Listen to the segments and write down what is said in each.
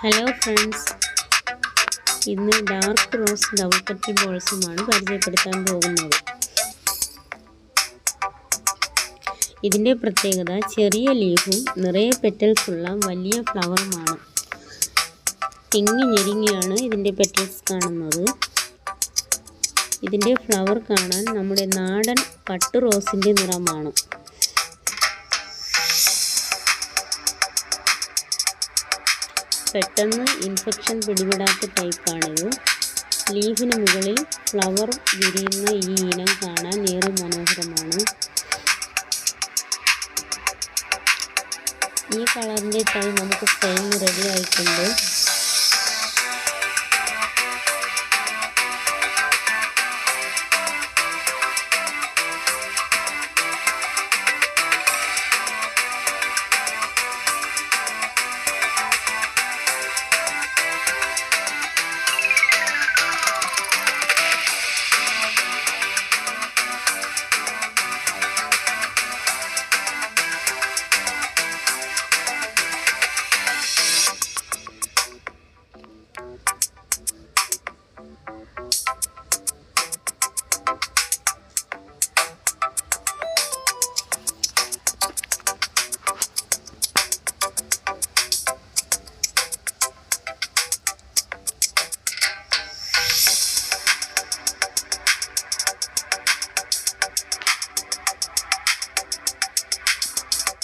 Hello friends, ഇന്ന് dark rose double petal ബോൾസുമാണ് പരിചയപ്പെടുത്താൻ പോകുന്നത്. ഇതിൻ്റെ പ്രത്യേകത ചെറിയ ലീഫും നിറയെ പെറ്റൽസ് ഉള്ള വലിയ ഫ്ലവറുമാണ്. തിങ്ങി ഞെരുങ്ങിയാണ് ഇതിൻ്റെ പെറ്റൽസ് കാണുന്നത്. ഇതിൻ്റെ ഫ്ലവർ കാണാൻ നമ്മുടെ നാടൻ പട്ട് റോസിൻ്റെ നിറമാണ്. പെട്ടെന്ന് ഇൻഫെക്ഷൻ പിടിപെടാത്ത ടൈപ്പാണിത്. ലീഫിന് മുകളിൽ ഫ്ലവർ വിരിയുന്ന ഈ ഇനം കാണാൻ ഏറെ മനോഹരമാണ്. ഈ കളറിൻ്റെ തൈ നമുക്ക് സെയിലിന് റെഡി ആയിട്ടുണ്ട്.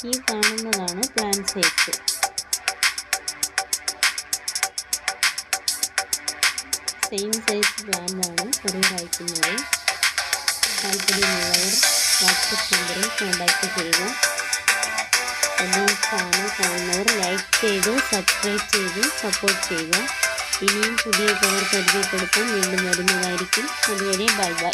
ഈ കാണുന്നതാണ് പ്ലാന്റ് സൈസ്. സെയിം സൈസ് പ്ലാന്റാണ് കൊറിയർ അയക്കുന്നത്. താല്പര്യമുള്ളവർ വാട്സപ്പ് നമ്പറിൽ കോൺടാക്റ്റ് ചെയ്യുക. എൻ്റെ ചാനൽ കാണുന്നവർ ലൈക്ക് ചെയ്ത് സബ്സ്ക്രൈബ് ചെയ്ത് സപ്പോർട്ട് ചെയ്യുക. ഇനിയും പുതിയ കളർ പരിചയപ്പെടുത്താൻ വീണ്ടും വരുന്നതായിരിക്കും. അതുവരെ ബൈ ബൈ.